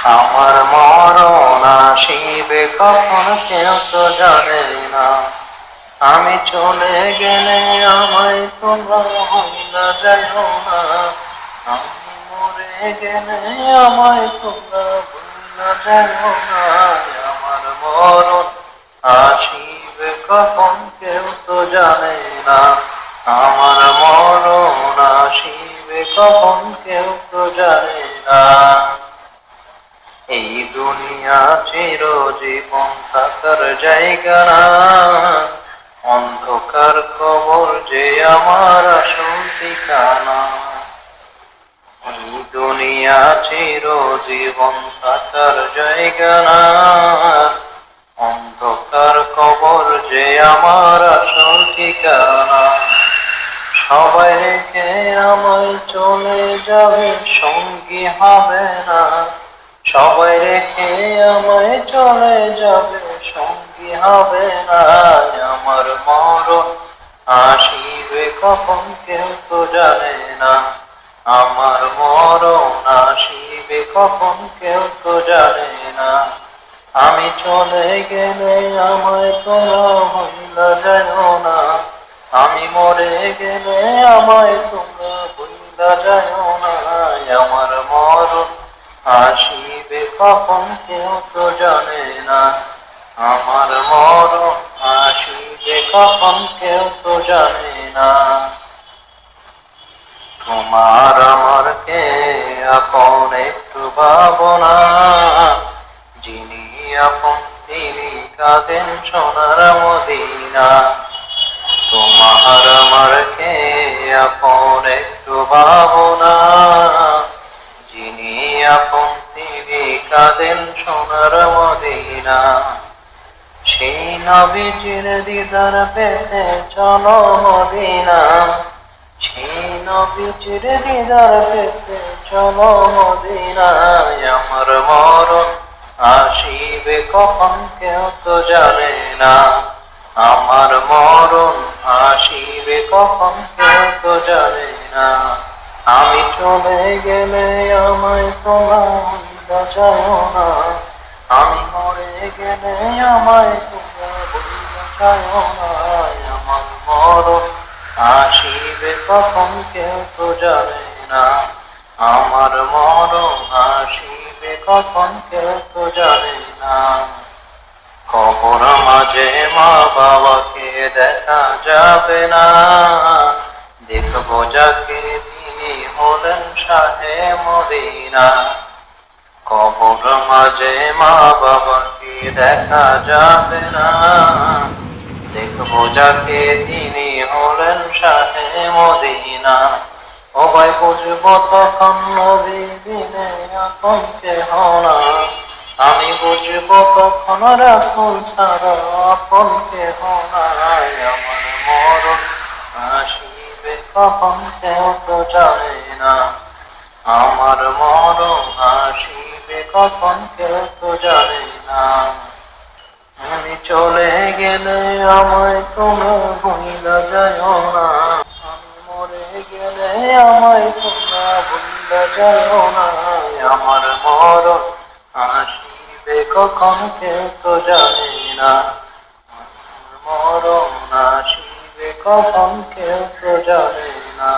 আমার মরণ আসিবে কখন কেউ তো জানে না। আমি চলে গেলে আমায় তোমরা ভুলা যাইও না। আমি মরে গেলে আমায় তোমরা ভুলা যাইও না। আমার মরণ আসিবে কখন কেউ তো জানে না। আমার মরণ আসিবে কখন কেউ তো জানে না। এই দুনিয়া চিরজীবন থাকার জায়গা না। অন্ধকার কবর যে আমার আসল ঠিকানা। এই দুনিয়া চিরজীবন থাকার জায়গা না। অন্ধকার কবর যে আমার আসল ঠিকানা। সবাই রেখে আমায় চলে যাবে, সঙ্গী হবে না। সবাই রেখে আমায় চলে যাবে, সঙ্গী হবে না। আমার মরণ আসিবে কখন কেউ তো জানে না। আমার মরণ আসিবে কখন কেউ তো জানে না। আমি চলে গেলে আমায় তোমরা ভুলা যাইও না। আমি মরে গেলে আমায় তোমরা ভুলা যাইও না। আমার মরণ আসিবে কখন কেউ তো জানে না। আমার মরণ আসিবে কখন কেউ তো জানে না। তোমার আমার কে আপন একটু ভাবনা। যিনি আপন তিনি কাঁদেন সোনার মদিনা। তোমার আমার কে আপন একটু ভাবনা। যিনি আপন তিনি কাঁদেন সোনার মদিনা। সেই নবীজির দিদার পেতে চলো মদিনা। সেই নবীজির দিদার পেতে চলো মদিনায়। আমার মরণ আসিবে কখন কেউ তো জানে না। আমার মরণ আসিবে কখন কেউ তো জানে না। আমি চলে গেলে আমায় তোমরা ভুলা যাইও না। আমি মরে গেলে আমায় তোমরা ভুলা যাইও না। আমার মরণ আসিবে কখন কেউ তো জানে না। আমার মরণ আসিবে কখন কেউ তো জানে না। কবর মাঝে মা বাবাকে দেখা যাবে না। দেখবো যাকে তিনি হলেন শাহে মদিনা। কবর মাঝে মা বাবাকে দেখা যাবে না। দেখবো যাকে তিনি হলেন শাহে মদিনা। ও ভাই বুঝবো তখন নবী বিনে আপন কেহ না। আমি বুঝবো তখন রাসূল ছাড়া আপন কেহ নাই। আমার মরণ আসিবে কখন কেউ তো জানে না। আমার মরণ আসিবে কখন কেউ তো জানে না। আমি চলে গেলে আমায় তোমরা ভুলা যাইও না। আমি মরে গেলে আমায় তোমরা ভুলা যাইও না। আমার মরণ আসিবে কখন কেউ তো জানে না। আমার মরণ আসিবে কখন কেউ তো জানে না।